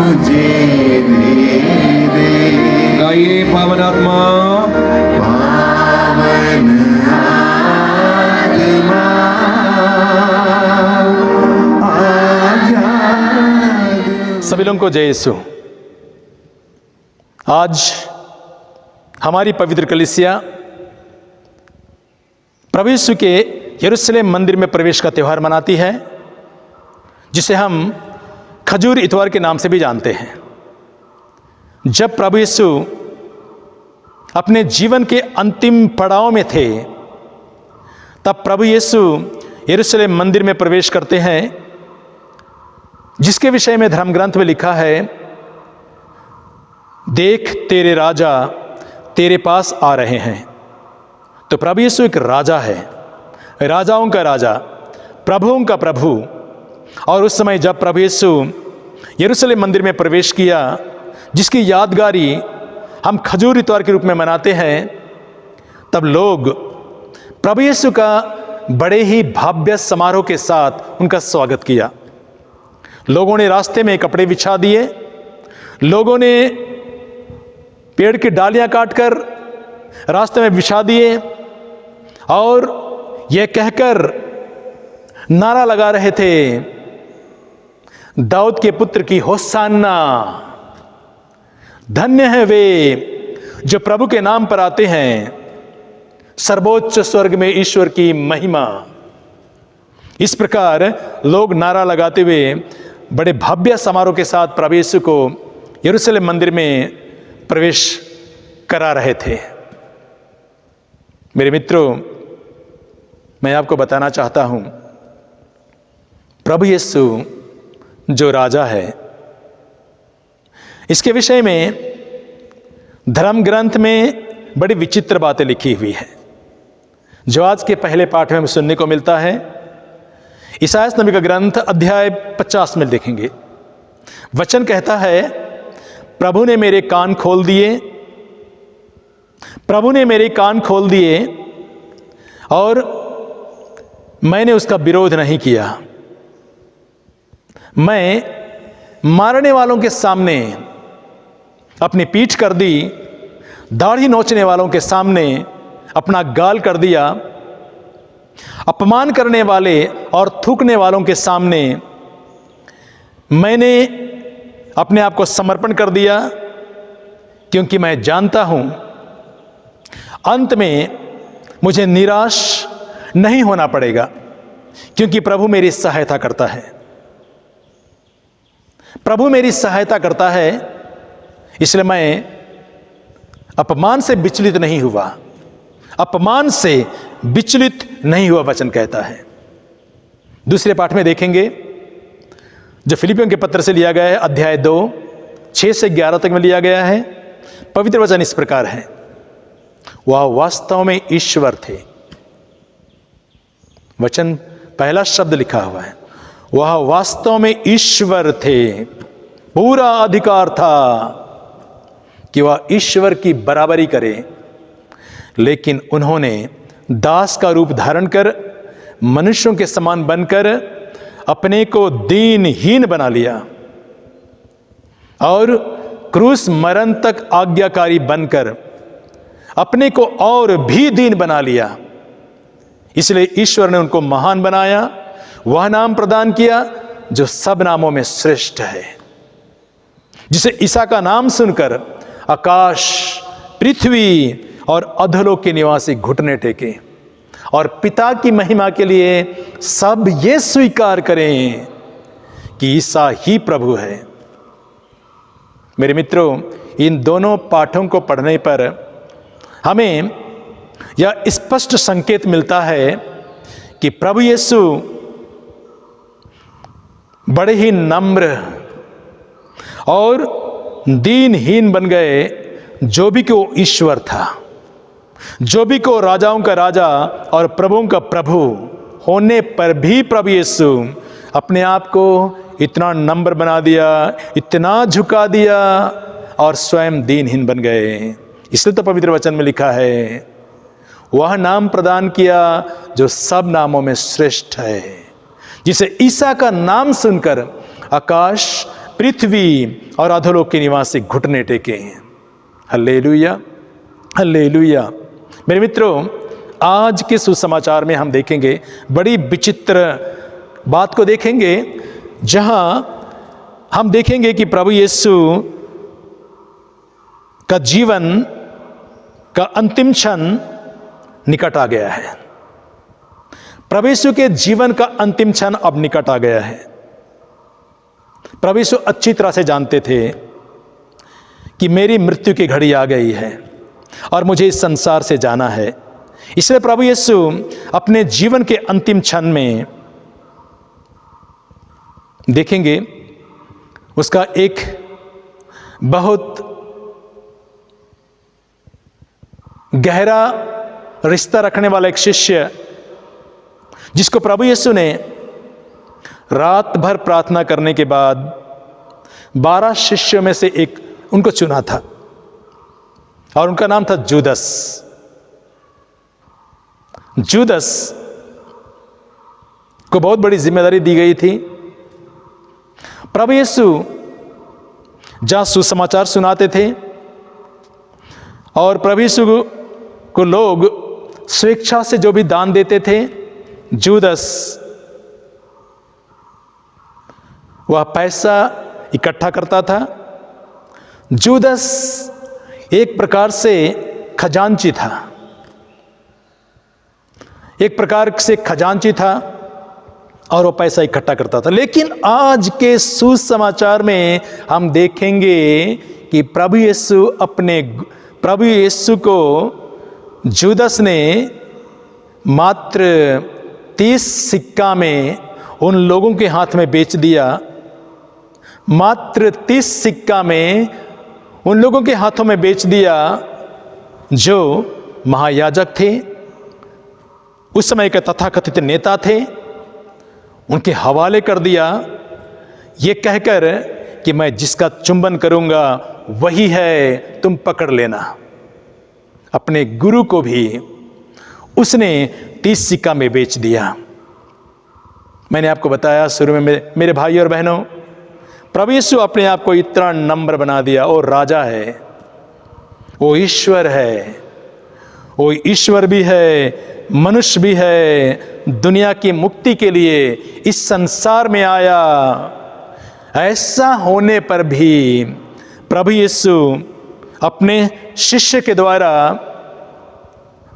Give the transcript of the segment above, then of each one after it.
मुझे दे दे। गाइए पावन आत्मा, पावन आत्मा आजा। सभी लोगों को जय यीशु। आज हमारी पवित्र कलीसिया प्रभु यीशु के यरूशलेम मंदिर में प्रवेश का त्यौहार मनाती है, जिसे हम खजूर इतवार के नाम से भी जानते हैं। जब प्रभु यीशु अपने जीवन के अंतिम पड़ाव में थे, तब प्रभु यीशु यरूशलेम मंदिर में प्रवेश करते हैं, जिसके विषय में धर्म ग्रंथ में लिखा है, देख तेरे राजा तेरे पास आ रहे हैं। तो प्रभु यीशु एक राजा है, राजाओं का राजा, प्रभुओं का प्रभु। और उस समय जब प्रभु यीशु यरूशलेम मंदिर में प्रवेश किया, जिसकी यादगारी हम खजूर इतवार के रूप में मनाते हैं, तब लोग प्रभु यीशु का बड़े ही भव्य समारोह के साथ उनका स्वागत किया। लोगों ने रास्ते में कपड़े बिछा दिए, लोगों ने पेड़ की डालियां काटकर रास्ते में बिछा दिए और यह कहकर नारा लगा रहे थे, दाऊद के पुत्र की होसाना, धन्य है वे जो प्रभु के नाम पर आते हैं, सर्वोच्च स्वर्ग में ईश्वर की महिमा। इस प्रकार लोग नारा लगाते हुए बड़े भव्य समारोह के साथ प्रभु यीशु को यरूशलेम मंदिर में प्रवेश करा रहे थे। मेरे मित्रों, मैं आपको बताना चाहता हूं, प्रभु यीशु जो राजा है, इसके विषय में धर्म ग्रंथ में बड़ी विचित्र बातें लिखी हुई है, जो आज के पहले पाठ में हमें सुनने को मिलता है। ईसायास नबी का ग्रंथ अध्याय 50 में देखेंगे, वचन कहता है, प्रभु ने मेरे कान खोल दिए, प्रभु ने मेरे कान खोल दिए और मैंने उसका विरोध नहीं किया। मैं मारने वालों के सामने अपनी पीठ कर दी, दाढ़ी नोचने वालों के सामने अपना गाल कर दिया, अपमान करने वाले और थूकने वालों के सामने मैंने अपने आप को समर्पण कर दिया, क्योंकि मैं जानता हूं अंत में मुझे निराश नहीं होना पड़ेगा, क्योंकि प्रभु मेरी सहायता करता है। प्रभु मेरी सहायता करता है, इसलिए मैं अपमान से विचलित नहीं हुआ, अपमान से विचलित नहीं हुआ, वचन कहता है। दूसरे पाठ में देखेंगे, जो फिलिपियों के पत्र से लिया गया है, अध्याय 2 6 से 11 तक में लिया गया है। पवित्र वचन इस प्रकार है, वह वास्तव में ईश्वर थे। वचन पहला शब्द लिखा हुआ है, वह वास्तव में ईश्वर थे। पूरा अधिकार था कि वह ईश्वर की बराबरी करे, लेकिन उन्होंने दास का रूप धारण कर मनुष्यों के समान बनकर अपने को दीनहीन बना लिया और क्रूस मरण तक आज्ञाकारी बनकर अपने को और भी दीन बना लिया। इसलिए ईश्वर ने उनको महान बनाया, वह नाम प्रदान किया जो सब नामों में श्रेष्ठ है, जिसे ईसा का नाम सुनकर आकाश, पृथ्वी और अधोलोक के निवासी घुटने टेके और पिता की महिमा के लिए सब ये स्वीकार करें कि ईसा ही प्रभु है। मेरे मित्रों, इन दोनों पाठों को पढ़ने पर हमें यह स्पष्ट संकेत मिलता है कि प्रभु यीशु बड़े ही नम्र और दीनहीन बन गए, जो भी कि वो ईश्वर था, जो भी को राजाओं का राजा और प्रभुओं का प्रभु होने पर भी प्रभु यीशु अपने आप को इतना नम्र बना दिया, इतना झुका दिया और स्वयं दीनहीन बन गए। इसलिए तो पवित्र वचन में लिखा है, वह नाम प्रदान किया जो सब नामों में श्रेष्ठ है, जिसे ईसा का नाम सुनकर आकाश, पृथ्वी और अधोलोक के निवासी घुटने टेके हैं। Hallelujah, hallelujah. मेरे मित्रों, आज के सुसमाचार में हम देखेंगे, बड़ी विचित्र बात को देखेंगे, जहां हम देखेंगे कि प्रभु यीशु का जीवन का अंतिम क्षण निकट आ गया है। प्रभु यीशु के जीवन का अंतिम क्षण अब निकट आ गया है। प्रभु यीशु अच्छी तरह से जानते थे कि मेरी मृत्यु की घड़ी आ गई है और मुझे इस संसार से जाना है। इसलिए प्रभु यीशु अपने जीवन के अंतिम क्षण में देखेंगे उसका एक बहुत गहरा रिश्ता रखने वाला एक शिष्य, जिसको प्रभु यीशु ने रात भर प्रार्थना करने के बाद 12 शिष्यों में से एक उनको चुना था, और उनका नाम था जूदस। जूदस को बहुत बड़ी जिम्मेदारी दी गई थी। प्रभु यीशु जहां सुसमाचार सुनाते थे और प्रभु यीशु को लोग स्वेच्छा से जो भी दान देते थे, जूदस वह पैसा इकट्ठा करता था। जूदस एक प्रकार से खजांची था, एक प्रकार से खजांची था और वो पैसा इकट्ठा करता था। लेकिन आज के सुसमाचार में हम देखेंगे कि प्रभु यीशु को जूदस ने मात्र 30 सिक्का में उन लोगों के हाथ में बेच दिया। मात्र 30 सिक्का में उन लोगों के हाथों में बेच दिया जो महायाजक थे, उस समय के तथाकथित नेता थे। उनके हवाले कर दिया, ये कहकर कि मैं जिसका चुंबन करूंगा वही है, तुम पकड़ लेना। अपने गुरु को भी उसने 30 सिक्का में बेच दिया। मैंने आपको बताया शुरू में मेरे भाई और बहनों, प्रभु यीशु अपने आप को इतना नम्र बना दिया। वो राजा है, वो ईश्वर है, वो ईश्वर भी है, मनुष्य भी है। दुनिया की मुक्ति के लिए इस संसार में आया। ऐसा होने पर भी प्रभु यीशु अपने शिष्य के द्वारा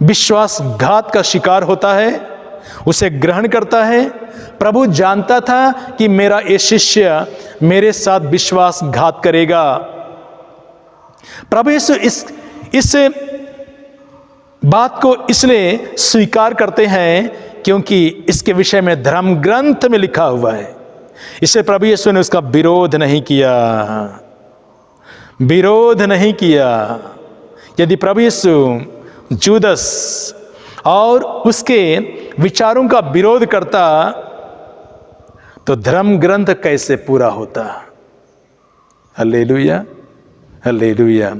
विश्वासघात का शिकार होता है, उसे ग्रहण करता है। प्रभु जानता था कि मेरा ये शिष्य मेरे साथ विश्वासघात करेगा। प्रभु यीशु इस बात को इसलिए स्वीकार करते हैं क्योंकि इसके विषय में धर्म ग्रंथ में लिखा हुआ है। इससे प्रभु यीशु ने उसका विरोध नहीं किया, विरोध नहीं किया। यदि प्रभु यीशु जूदस और उसके विचारों का विरोध करता तो धर्म ग्रंथ कैसे पूरा होता। Hallelujah, hallelujah.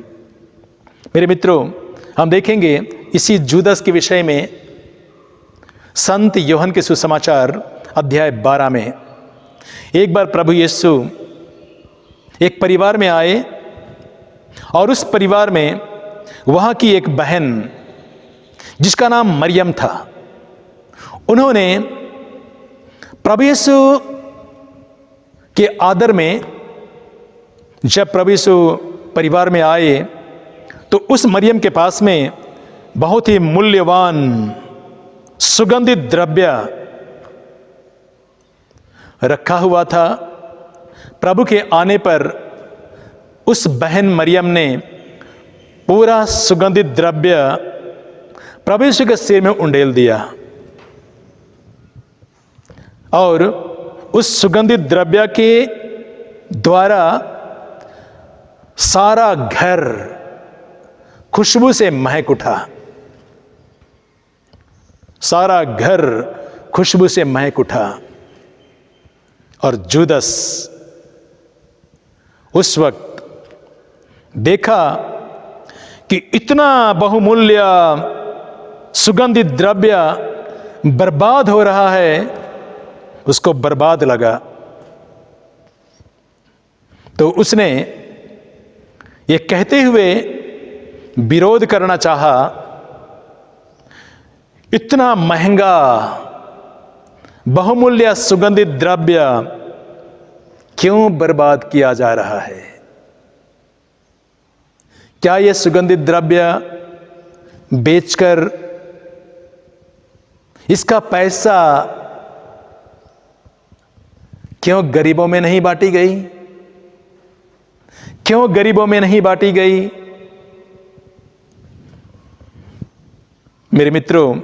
मेरे मित्रों, हम देखेंगे इसी जूदस के विषय में संत यूहन्ना के सुसमाचार अध्याय 12 में। एक बार प्रभु यीशु एक परिवार में आए और उस परिवार में वहां की एक बहन जिसका नाम मरियम था, उन्होंने प्रभु यीशु के आदर में, जब प्रभु यीशु परिवार में आए तो उस मरियम के पास में बहुत ही मूल्यवान सुगंधित द्रव्य रखा हुआ था। प्रभु के आने पर उस बहन मरियम ने पूरा सुगंधित द्रव्य प्रभु यीशु के सिर में उंडेल दिया और उस सुगंधित द्रव्य के द्वारा सारा घर खुशबू से महक उठा। सारा घर खुशबू से महक उठा। और जूदस उस वक्त देखा कि इतना बहुमूल्य सुगंधित द्रव्य बर्बाद हो रहा है, उसको बर्बाद लगा। तो उसने ये कहते हुए विरोध करना चाहा, इतना महंगा बहुमूल्य सुगंधित द्रव्य क्यों बर्बाद किया जा रहा है? क्या यह सुगंधित द्रव्य बेचकर इसका पैसा क्यों गरीबों में नहीं बांटी गई? क्यों गरीबों में नहीं बांटी गई? मेरे मित्रों,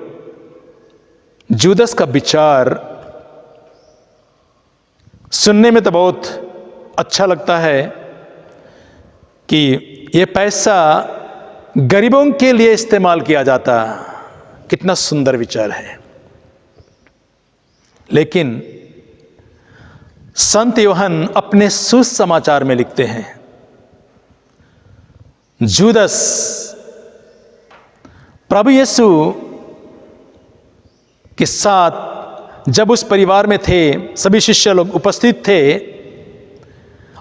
जूदस का विचार सुनने में तो बहुत अच्छा लगता है कि यह पैसा गरीबों के लिए इस्तेमाल किया जाता। कितना सुंदर विचार है। लेकिन संत यूहन्ना अपने सुसमाचार में लिखते हैं, जूदस प्रभु यीशु के साथ जब उस परिवार में थे, सभी शिष्य लोग उपस्थित थे,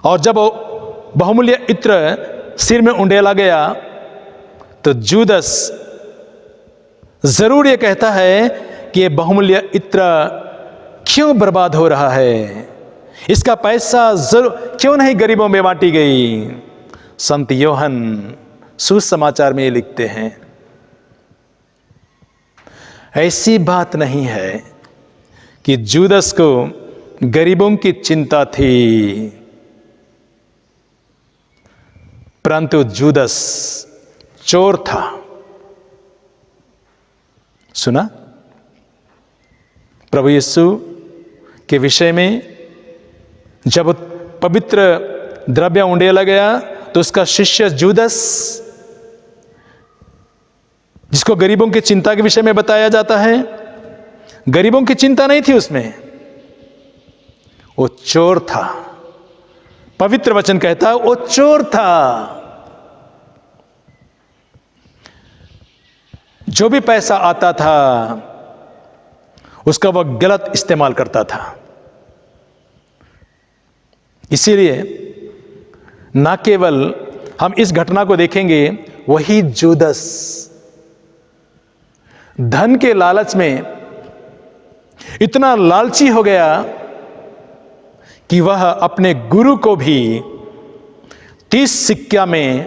और जब बहुमूल्य इत्र सिर में उंडेला गया तो जूदस जरूर यह कहता है कि यह बहुमूल्य इत्र क्यों बर्बाद हो रहा है, इसका पैसा क्यों नहीं गरीबों में बांटी गई। संत यूहन्ना सुसमाचार में ये लिखते हैं, ऐसी बात नहीं है कि जूदस को गरीबों की चिंता थी, परंतु जूदस चोर था। सुना प्रभु यीशु के विषय में, जब पवित्र द्रव्य उंडेला गया तो उसका शिष्य जूदस, जिसको गरीबों की चिंता के विषय में बताया जाता है, गरीबों की चिंता नहीं थी उसमें, वो चोर था। पवित्र वचन कहता है वो चोर था। जो भी पैसा आता था उसका वह गलत इस्तेमाल करता था। इसीलिए ना केवल हम इस घटना को देखेंगे, वही जूदस धन के लालच में इतना लालची हो गया कि वह अपने गुरु को भी 30 सिक्का में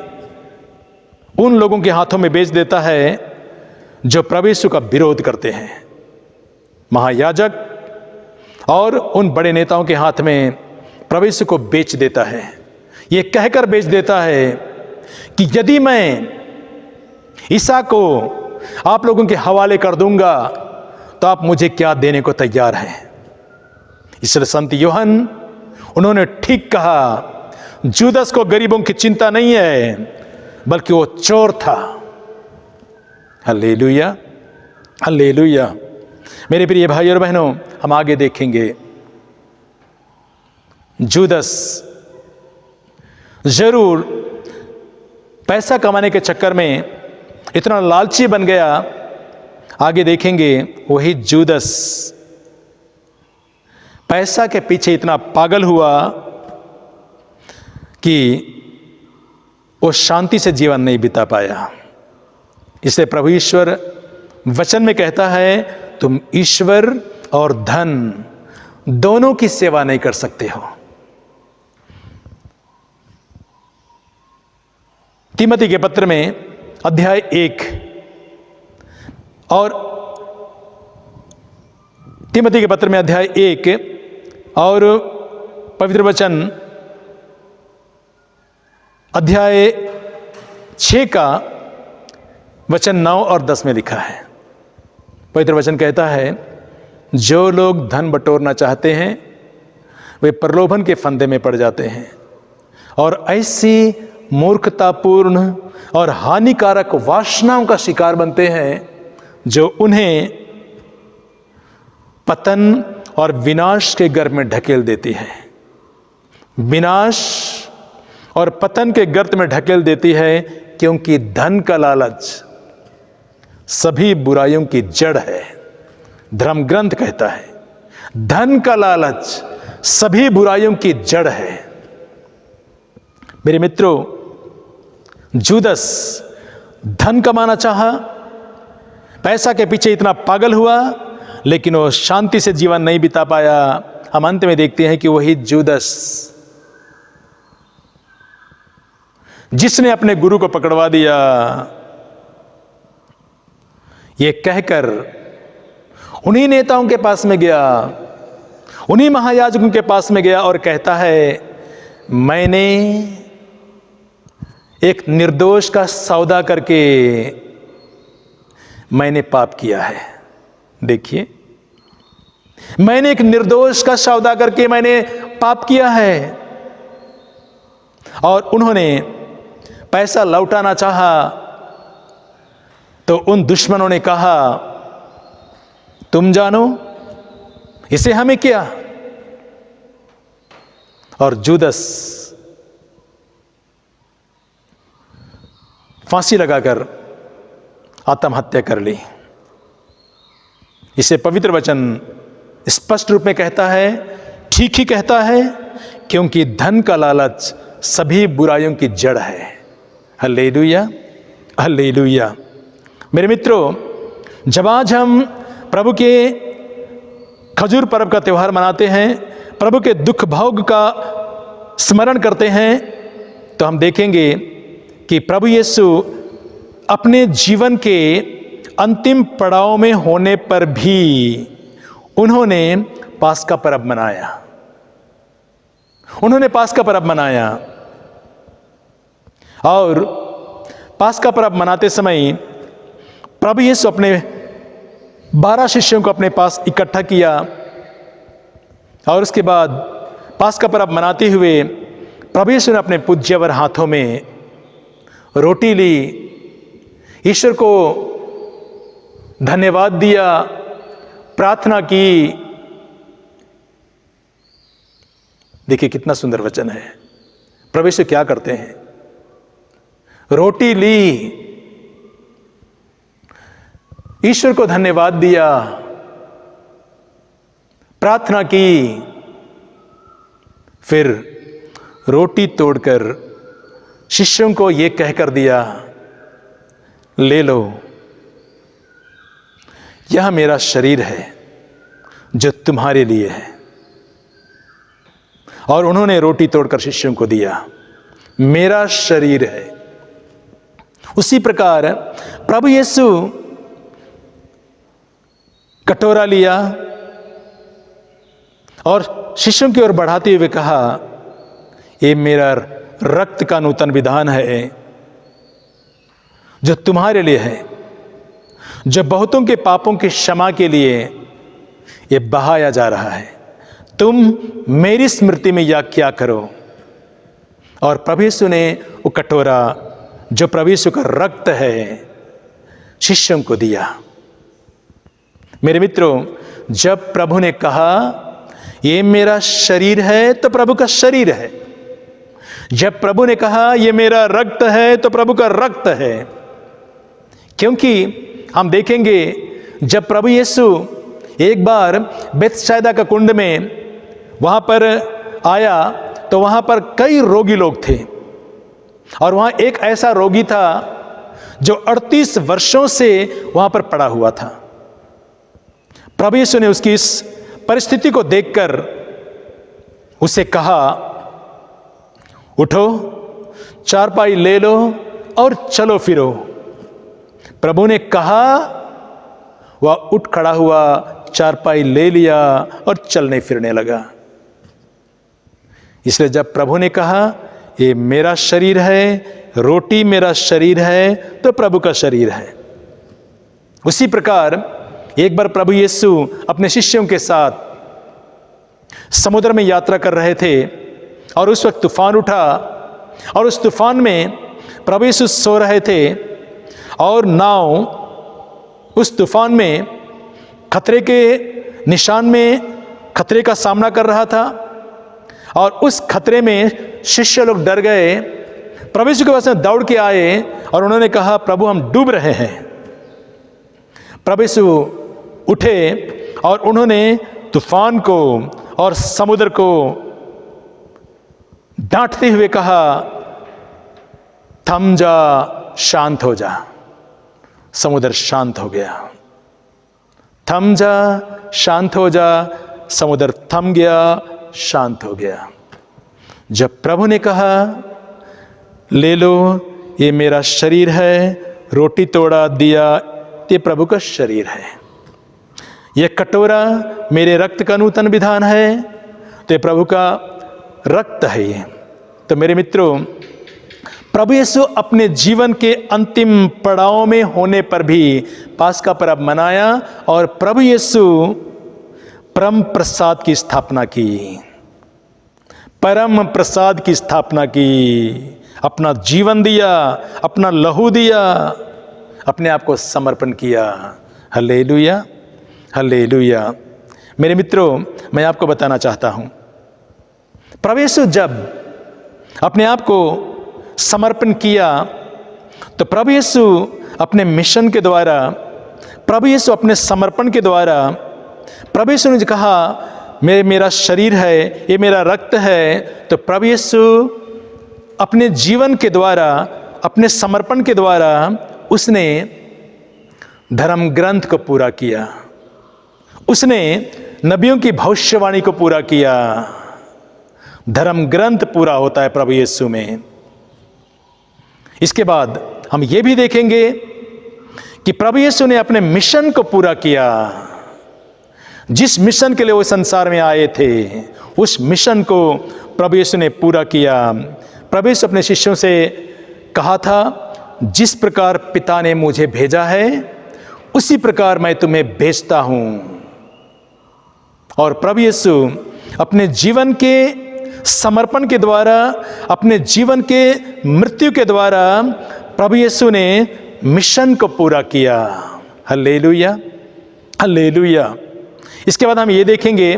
उन लोगों के हाथों में बेच देता है जो प्रभु यीशु का विरोध करते हैं। महायाजक और उन बड़े नेताओं के हाथ में प्रभु यीशु को बेच देता है। यह कहकर बेच देता है कि यदि मैं ईसा को आप लोगों के हवाले कर दूंगा तो आप मुझे क्या देने को तैयार हैं। इसलिए संत यूहन्ना, उन्होंने ठीक कहा, जूदस को गरीबों की चिंता नहीं है, बल्कि वो चोर था। Hallelujah, hallelujah. मेरे प्रिय भाई और बहनों, हम आगे देखेंगे। जूदस जरूर पैसा कमाने के चक्कर में इतना लालची बन गया। आगे देखेंगे, वही जूदस पैसा के पीछे इतना पागल हुआ कि वो शांति से जीवन नहीं बिता पाया। इसलिए प्रभु ईश्वर वचन में कहता है, तुम ईश्वर और धन दोनों की सेवा नहीं कर सकते हो। तीमोथी के पत्र में अध्याय 1 और तीमोथी के पत्र में अध्याय 1 और पवित्र वचन अध्याय 6 का वचन 9 और 10 में लिखा है। पवित्र वचन कहता है, जो लोग धन बटोरना चाहते हैं वे प्रलोभन के फंदे में पड़ जाते हैं और ऐसी मूर्खतापूर्ण और हानिकारक वासनाओं का शिकार बनते हैं जो उन्हें पतन और विनाश के गर्त में ढकेल देती है। विनाश और पतन के गर्त में ढकेल देती है, क्योंकि धन का लालच सभी बुराइयों की जड़ है। धर्म ग्रंथ कहता है, धन का लालच सभी बुराइयों की जड़ है। मेरे मित्रों, जूदस धन कमाना चाहा, पैसा के पीछे इतना पागल हुआ, लेकिन वो शांति से जीवन नहीं बिता पाया। हम अंत में देखते हैं कि वही जूदस जिसने अपने गुरु को पकड़वा दिया, ये कहकर उन्हीं नेताओं के पास में गया, उन्हीं महायाजकों के पास में गया और कहता है, मैंने एक निर्दोष का सौदा करके मैंने पाप किया है। देखिए, मैंने एक निर्दोष का सौदा करके मैंने पाप किया है। और उन्होंने पैसा लौटाना चाहा तो उन दुश्मनों ने कहा, तुम जानो इसे हमें क्या। और जूदस फांसी लगाकर आत्महत्या कर ली। इसे पवित्र वचन स्पष्ट रूप में कहता है, ठीक ही कहता है, क्योंकि धन का लालच सभी बुराइयों की जड़ है। Hallelujah, hallelujah. मेरे मित्रों, जब आज हम प्रभु के खजूर पर्व का त्यौहार मनाते हैं, प्रभु के दुख भोग का स्मरण करते हैं, तो हम देखेंगे कि प्रभु यीशु अपने जीवन के अंतिम पड़ाव में होने पर भी उन्होंने पास्का पर्व मनाया। उन्होंने पास्का पर्व मनाया और पास्का पर्व मनाते समय प्रभु यीशु अपने 12 शिष्यों को अपने पास इकट्ठा किया और उसके बाद पास्का पर्व मनाते हुए प्रभु यीशु ने अपने पूज्यवर हाथों में रोटी ली, ईश्वर को धन्यवाद दिया, प्रार्थना की। देखिए कितना सुंदर वचन है। प्रभु यीशु क्या करते हैं? रोटी ली, ईश्वर को धन्यवाद दिया, प्रार्थना की, फिर रोटी तोड़कर शिष्यों को यह कहकर दिया, ले लो, यह मेरा शरीर है जो तुम्हारे लिए है। और उन्होंने रोटी तोड़कर शिष्यों को दिया, मेरा शरीर है। उसी प्रकार प्रभु यीशु कटोरा लिया और शिष्यों की ओर बढ़ाते हुए कहा, ये मेरा रक्त का नूतन विधान है जो तुम्हारे लिए है, जो बहुतों के पापों की क्षमा के लिए ये बहाया जा रहा है। तुम मेरी स्मृति में यह क्या करो। और प्रभु यीशु ने वो कटोरा जो प्रभु यीशु का रक्त है शिष्यों को दिया। मेरे मित्रों, जब प्रभु ने कहा ये मेरा शरीर है तो प्रभु का शरीर है। जब प्रभु ने कहा ये मेरा रक्त है तो प्रभु का रक्त है। क्योंकि हम देखेंगे जब प्रभु यीशु एक बार बेथसैदा का कुंड में वहां पर आया तो वहां पर कई रोगी लोग थे और वहां एक ऐसा रोगी था जो 38 वर्षों से वहां पर पड़ा हुआ था। प्रभु यीशु ने उसकी इस परिस्थिति को देखकर उसे कहा, उठो, चारपाई ले लो और चलो फिरो। प्रभु ने कहा, वह उठ खड़ा हुआ, चारपाई ले लिया और चलने फिरने लगा। इसलिए जब प्रभु ने कहा ये मेरा शरीर है, रोटी मेरा शरीर है, तो प्रभु का शरीर है। उसी प्रकार एक बार प्रभु यीशु अपने शिष्यों के साथ समुद्र में यात्रा कर रहे थे और उस वक्त तूफान उठा और उस तूफान में प्रभु यीशु सो रहे थे और नाव उस तूफान में खतरे के निशान में खतरे का सामना कर रहा था और उस खतरे में शिष्य लोग डर गए। प्रभु यीशु के पास में दौड़ के आए और उन्होंने कहा, प्रभु हम डूब रहे हैं। प्रभु यीशु उठे और उन्होंने तूफान को और समुद्र को डांटते हुए कहा, थम जा, शांत हो जा। समुद्र शांत हो गया। थम जा, शांत हो जा। समुद्र थम गया, शांत हो गया। जब प्रभु ने कहा, ले लो, ये मेरा शरीर है, रोटी तोड़ा दिया, ये प्रभु का शरीर है। यह कटोरा मेरे रक्त का नूतन विधान है, तो ये प्रभु का रक्त है ये। तो मेरे मित्रों, प्रभु यीशु अपने जीवन के अंतिम पड़ाव में होने पर भी पास्का पर्व मनाया और प्रभु यीशु परम प्रसाद की स्थापना की। परम प्रसाद की स्थापना की। अपना जीवन दिया, अपना लहू दिया, अपने आप को समर्पण किया। Hallelujah, hallelujah. मेरे मित्रों, मैं आपको बताना चाहता हूं, प्रभु यीशु जब अपने आप को समर्पण किया तो प्रभु यीशु अपने मिशन के द्वारा, प्रभु यीशु अपने समर्पण के द्वारा, प्रभु यीशु ने कहा, मेरा शरीर है, ये मेरा रक्त है। तो प्रभु यीशु अपने जीवन के द्वारा, अपने समर्पण के द्वारा उसने धर्म ग्रंथ को पूरा किया। उसने नबियों की भविष्यवाणी को पूरा किया। धर्म ग्रंथ पूरा होता है प्रभु यीशु में। इसके बाद हम ये भी देखेंगे कि प्रभु यीशु ने अपने मिशन को पूरा किया। जिस मिशन के लिए वो संसार में आए थे, उस मिशन को प्रभु यीशु ने पूरा किया। प्रभु यीशु अपने शिष्यों से कहा था, जिस प्रकार पिता ने मुझे भेजा है उसी प्रकार मैं तुम्हें भेजता हूं। और प्रभु यीशु अपने जीवन के समर्पण के द्वारा, अपने जीवन के मृत्यु के द्वारा प्रभु यीशु ने मिशन को पूरा किया। Hallelujah, hallelujah. इसके बाद हम ये देखेंगे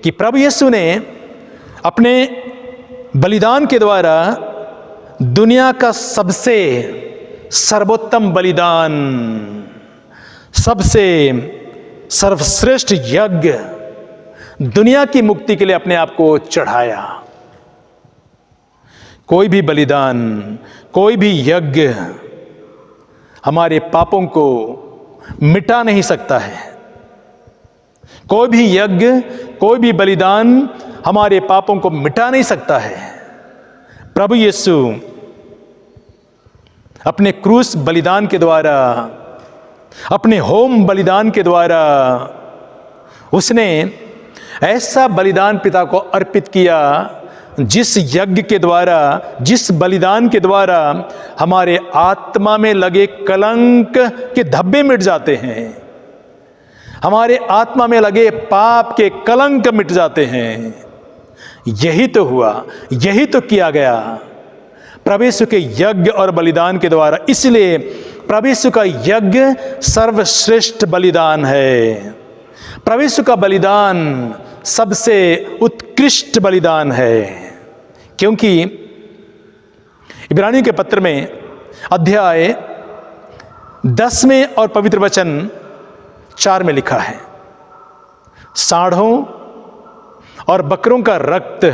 कि प्रभु यीशु ने अपने बलिदान के द्वारा दुनिया का सबसे सर्वोत्तम बलिदान, सबसे सर्वश्रेष्ठ यज्ञ, दुनिया की मुक्ति के लिए अपने आप को चढ़ाया। कोई भी बलिदान, कोई भी यज्ञ हमारे पापों को मिटा नहीं सकता है। कोई भी यज्ञ, कोई भी बलिदान हमारे पापों को मिटा नहीं सकता है। प्रभु यीशु अपने क्रूस बलिदान के द्वारा, अपने होम बलिदान के द्वारा उसने ऐसा बलिदान पिता को अर्पित किया, जिस यज्ञ के द्वारा, जिस बलिदान के द्वारा हमारे आत्मा में लगे कलंक के धब्बे मिट जाते हैं। हमारे आत्मा में लगे पाप के कलंक मिट जाते हैं। यही तो हुआ, यही तो किया गया प्रभु यीशु के यज्ञ और बलिदान के द्वारा। इसलिए प्रभु यीशु का यज्ञ सर्वश्रेष्ठ बलिदान है। प्रभु यीशु का बलिदान सबसे उत्कृष्ट बलिदान है, क्योंकि इब्रानियों के पत्र में अध्याय 10 में और पवित्र वचन 4 में लिखा है, सांडों और बकरों का रक्त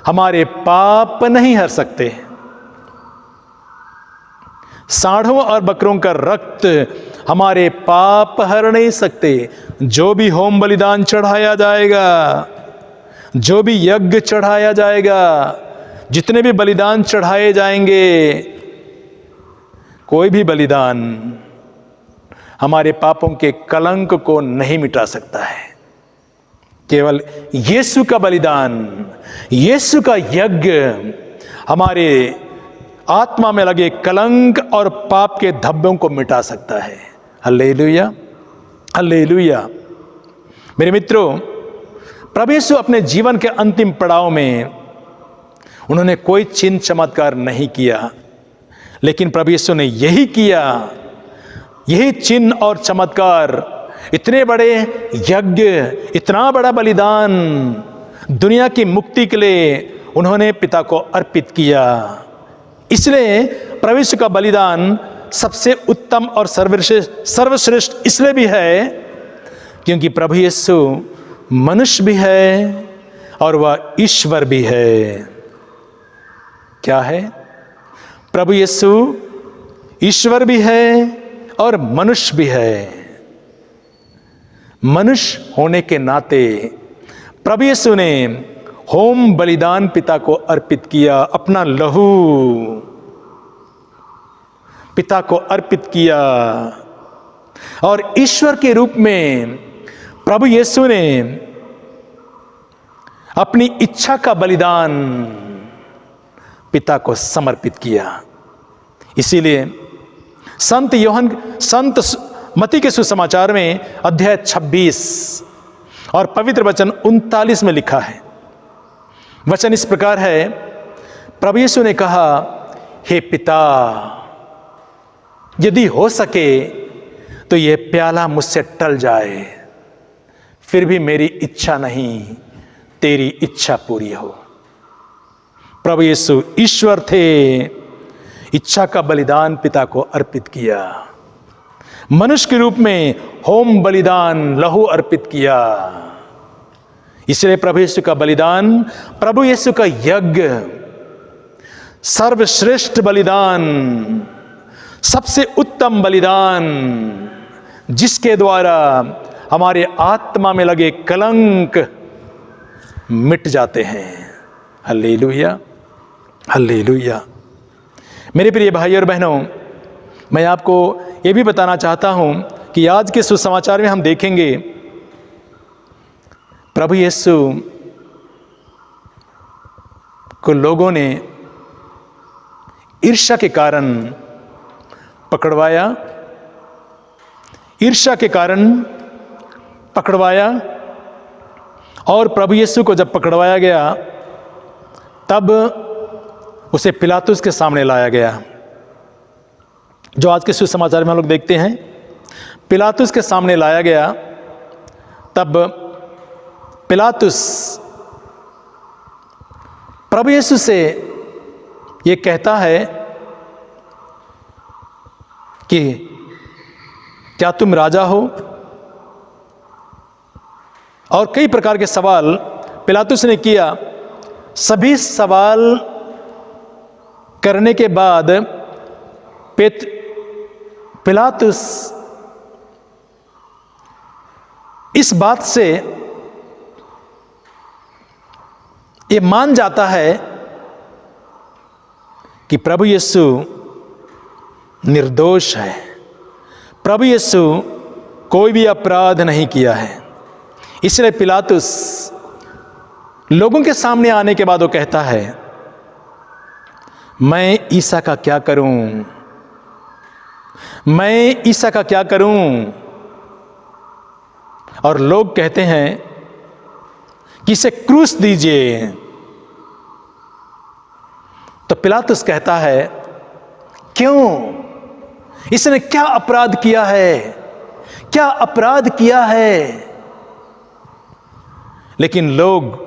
हमारे पाप नहीं हर सकते। सांडों और बकरों का रक्त हमारे पाप हर नहीं सकते। जो भी होम बलिदान चढ़ाया जाएगा, जो भी यज्ञ चढ़ाया जाएगा, जितने भी बलिदान चढ़ाए जाएंगे, कोई भी बलिदान हमारे पापों के कलंक को नहीं मिटा सकता है। केवल यीशु का बलिदान, यीशु का यज्ञ हमारे आत्मा में लगे कलंक और पाप के धब्बों को मिटा सकता है। Hallelujah, hallelujah. मेरे मित्रों, प्रभु यीशु अपने जीवन के अंतिम पड़ाव में उन्होंने कोई चिन्ह चमत्कार नहीं किया, लेकिन प्रभु यीशु ने यही किया, यही चिन्ह और चमत्कार, इतने बड़े यज्ञ, इतना बड़ा बलिदान दुनिया की मुक्ति के लिए उन्होंने पिता को अर्पित किया। इसलिए प्रभु यीशु का बलिदान सबसे उत्तम और सर्वश्रेष्ठ इसलिए भी है क्योंकि प्रभु यीशु मनुष्य भी है और वह ईश्वर भी है। क्या है? प्रभु यीशु ईश्वर भी है और मनुष्य भी है। मनुष्य होने के नाते प्रभु यीशु ने होम बलिदान पिता को अर्पित किया, अपना लहू पिता को अर्पित किया। और ईश्वर के रूप में प्रभु यीशु ने अपनी इच्छा का बलिदान पिता को समर्पित किया। इसीलिए संत मत्ती के सुसमाचार में अध्याय 26 और पवित्र वचन 39 में लिखा है। वचन इस प्रकार है, प्रभु यीशु ने कहा, हे पिता, यदि हो सके तो यह प्याला मुझसे टल जाए, फिर भी मेरी इच्छा नहीं, तेरी इच्छा पूरी हो। प्रभु यीशु ईश्वर थे, इच्छा का बलिदान पिता को अर्पित किया, मनुष्य के रूप में होम बलिदान लहू अर्पित किया। इसलिए प्रभु यीशु का बलिदान, प्रभु यीशु का यज्ञ सर्वश्रेष्ठ बलिदान, सबसे उत्तम बलिदान, जिसके द्वारा हमारे आत्मा में लगे कलंक मिट जाते हैं। Hallelujah, hallelujah. मेरे प्रिय भाई और बहनों, मैं आपको यह भी बताना चाहता हूं कि आज के सुसमाचार में हम देखेंगे प्रभु यीशु को लोगों ने ईर्ष्या के कारण पकड़वाया, ईर्ष्या के कारण पकड़वाया। और प्रभु यीशु को जब पकड़वाया गया तब उसे पिलातुस के सामने लाया गया। जो आज के सुसमाचार में हम लोग देखते हैं, पिलातुस के सामने लाया गया। तब पिलातुस प्रभु यीशु से ये कहता है कि क्या तुम राजा हो? और कई प्रकार के सवाल पिलातुस ने किया। सभी सवाल करने के बाद पिलातुस इस बात से ये मान जाता है कि प्रभु यीशु निर्दोष है, प्रभु यीशु कोई भी अपराध नहीं किया है। इसलिए पिलातुस लोगों के सामने आने के बाद वो कहता है, मैं ईसा का क्या करूं, मैं ईसा का क्या करूं? और लोग कहते हैं कि इसे क्रूस दीजिए। तो पिलातुस कहता है, क्यों? इसने क्या अपराध किया है? क्या अपराध किया है? लेकिन लोग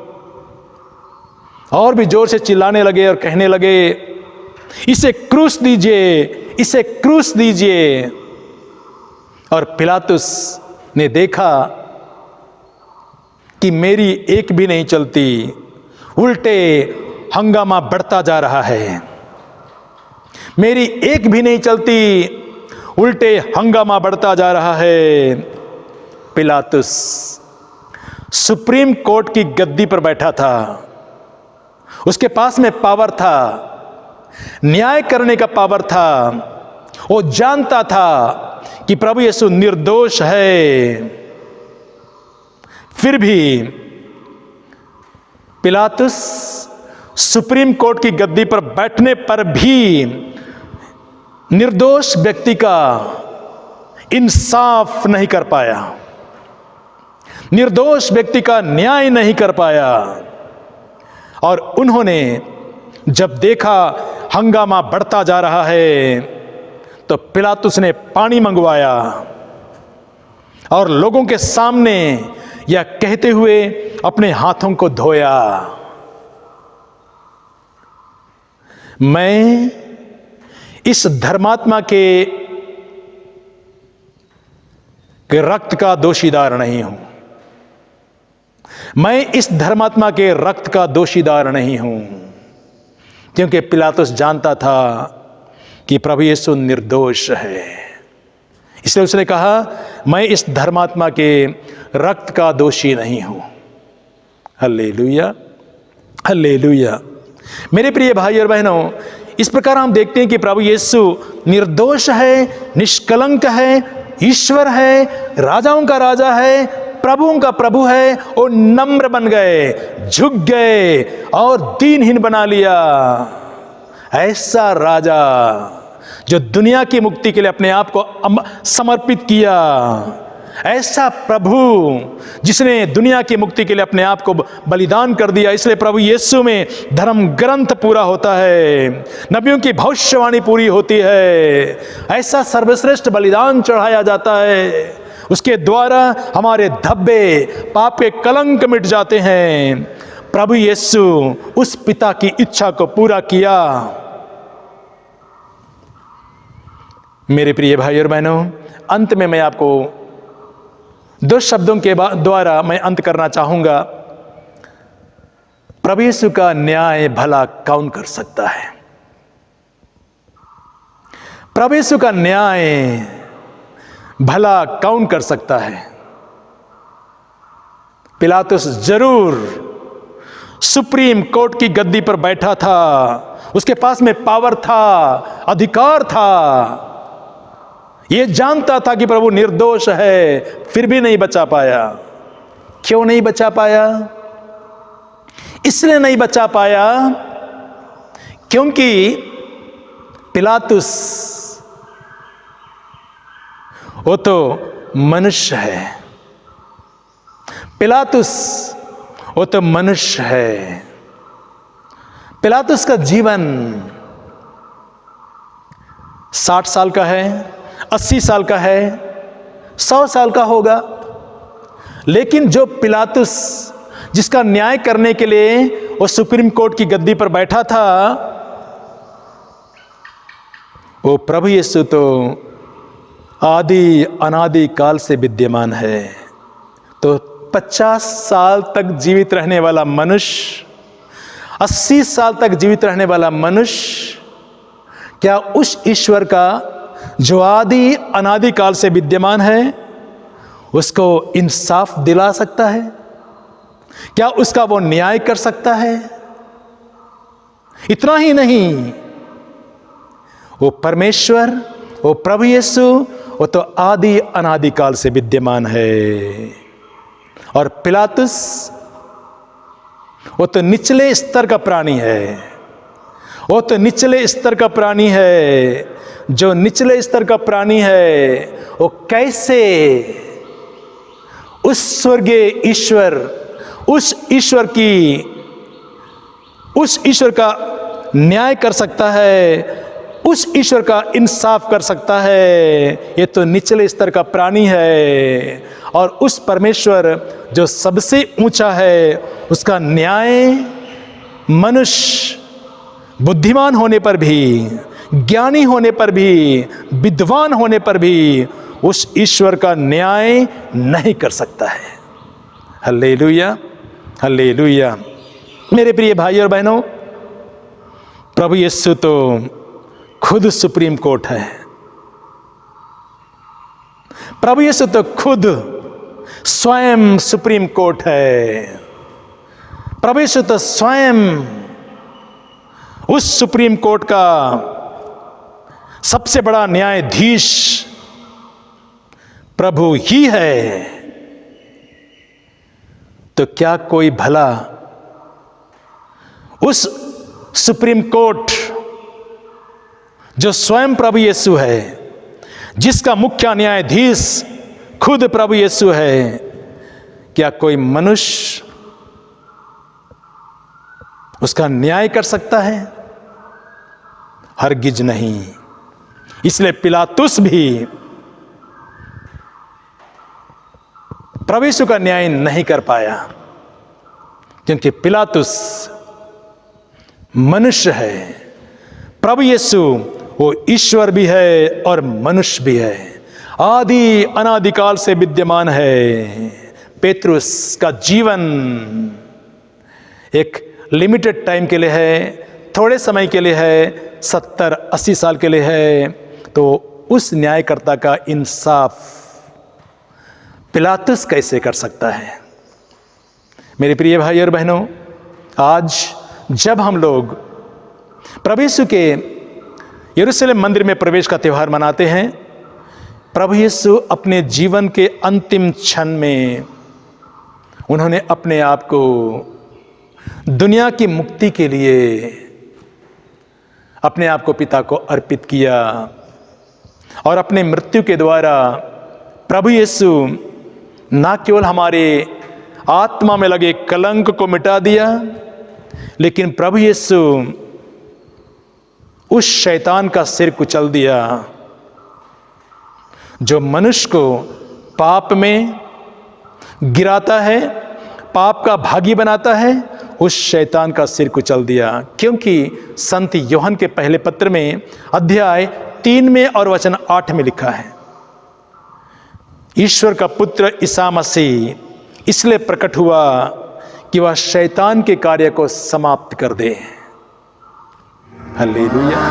और भी जोर से चिल्लाने लगे और कहने लगे, इसे क्रूस दीजिए, इसे क्रूस दीजिए। और पिलातुस ने देखा कि मेरी एक भी नहीं चलती, उल्टे हंगामा बढ़ता जा रहा है। मेरी एक भी नहीं चलती, उल्टे हंगामा बढ़ता जा रहा है। पिलातुस सुप्रीम कोर्ट की गद्दी पर बैठा था, उसके पास में पावर था, न्याय करने का पावर था। वो जानता था कि प्रभु यीशु निर्दोष है। फिर भी पिलातुस सुप्रीम कोर्ट की गद्दी पर बैठने पर भी निर्दोष व्यक्ति का इंसाफ नहीं कर पाया, निर्दोष व्यक्ति का न्याय नहीं कर पाया। और उन्होंने जब देखा हंगामा बढ़ता जा रहा है तो पिलातुस ने पानी मंगवाया और लोगों के सामने यह कहते हुए अपने हाथों को धोया, मैं इस धर्मात्मा के रक्त का दोषीदार नहीं हूं, मैं इस धर्मात्मा के रक्त का दोषीदार नहीं हूं। क्योंकि पिलातुस जानता था कि प्रभु यीशु निर्दोष है। इसलिए उसने कहा, मैं इस धर्मात्मा के रक्त का दोषी नहीं हूं। Hallelujah, hallelujah. मेरे प्रिय भाई और बहनों, इस प्रकार हम देखते हैं कि प्रभु यीशु निर्दोष है, निष्कलंक है, ईश्वर है, राजाओं का राजा है, प्रभुओं का प्रभु है, और नम्र बन गए, झुक गए और दीनहीन बना लिया। ऐसा राजा जो दुनिया की मुक्ति के लिए अपने आप को समर्पित किया, ऐसा प्रभु जिसने दुनिया की मुक्ति के लिए अपने आप को बलिदान कर दिया। इसलिए प्रभु यीशु में धर्म ग्रंथ पूरा होता है, नबियों की भविष्यवाणी पूरी होती है। ऐसा सर्वश्रेष्ठ बलिदान चढ़ाया जाता है, उसके द्वारा हमारे धब्बे पाप के कलंक मिट जाते हैं। प्रभु यीशु उस पिता की इच्छा को पूरा किया। मेरे प्रिय भाई और बहनों, अंत में मैं आपको दो शब्दों के द्वारा मैं अंत करना चाहूंगा। प्रभु यीशु का न्याय भला कौन कर सकता है? प्रभु यीशु का न्याय भला कौन कर सकता है? पिलातुस जरूर सुप्रीम कोर्ट की गद्दी पर बैठा था, उसके पास में पावर था, अधिकार था, यह जानता था कि प्रभु निर्दोष है, फिर भी नहीं बचा पाया। क्यों नहीं बचा पाया? इसलिए नहीं बचा पाया क्योंकि पिलातुस वो तो मनुष्य है। पिलातुस वो तो मनुष्य है। पिलातुस का जीवन 60 साल का है, 80 साल का है, 100 साल का होगा। लेकिन जो पिलातुस जिसका न्याय करने के लिए वो सुप्रीम कोर्ट की गद्दी पर बैठा था, वो प्रभु यीशु तो आदि अनादि काल से विद्यमान है। तो 50 साल तक जीवित रहने वाला मनुष्य, 80 साल तक जीवित रहने वाला मनुष्य, क्या उस ईश्वर का जो आदि अनादि काल से विद्यमान है उसको इंसाफ दिला सकता है? क्या उसका वो न्याय कर सकता है? इतना ही नहीं, वो परमेश्वर, वो प्रभु यीशु, वो तो आदि अनादि काल से विद्यमान है। और पिलातुस वो तो निचले स्तर का प्राणी है। वो तो निचले स्तर का प्राणी है। जो निचले स्तर का प्राणी है वो कैसे उस स्वर्गीय ईश्वर, उस ईश्वर का न्याय कर सकता है, उस ईश्वर का इंसाफ कर सकता है? ये तो निचले स्तर का प्राणी है। और उस परमेश्वर जो सबसे ऊंचा है, उसका न्याय मनुष्य बुद्धिमान होने पर भी, ज्ञानी होने पर भी, विद्वान होने पर भी उस ईश्वर का न्याय नहीं कर सकता है। Hallelujah, hallelujah. मेरे प्रिय भाई और बहनों, प्रभु यीशु तो खुद सुप्रीम कोर्ट है। प्रभु यीशु तो खुद स्वयं सुप्रीम कोर्ट है। प्रभु यीशु तो स्वयं उस सुप्रीम कोर्ट का सबसे बड़ा न्यायाधीश प्रभु ही है। तो क्या कोई भला उस सुप्रीम कोर्ट जो स्वयं प्रभु यीशु है, जिसका मुख्य न्यायाधीश खुद प्रभु यीशु है, क्या कोई मनुष्य उसका न्याय कर सकता है? हरगिज नहीं। इसलिए पिलातुस भी प्रभु यीशु का न्याय नहीं कर पाया, क्योंकि पिलातुस मनुष्य है। प्रभु यीशु वो ईश्वर भी है और मनुष्य भी है, आदि अनादिकाल से विद्यमान है। पेतरुस का जीवन एक लिमिटेड टाइम के लिए है, थोड़े समय के लिए है, 70-80 साल के लिए है, तो उस न्यायकर्ता का इंसाफ पिलातुस कैसे कर सकता है? मेरे प्रिय भाई और बहनों, आज जब हम लोग प्रभु यीशु के यरूशलेम मंदिर में प्रवेश का त्यौहार मनाते हैं, प्रभु यीशु अपने जीवन के अंतिम क्षण में उन्होंने अपने आप को दुनिया की मुक्ति के लिए अपने आप को पिता को अर्पित किया और अपने मृत्यु के द्वारा प्रभु यीशु ना केवल हमारे आत्मा में लगे कलंक को मिटा दिया, लेकिन प्रभु यीशु उस शैतान का सिर कुचल दिया जो मनुष्य को पाप में गिराता है, पाप का भागी बनाता है। उस शैतान का सिर कुचल दिया, क्योंकि संत यूहन्ना के पहले पत्र में अध्याय 3 में और वचन 8 में लिखा है, ईश्वर का पुत्र ईसा मसीह इसलिए प्रकट हुआ कि वह शैतान के कार्य को समाप्त कर दे। हालेलुया।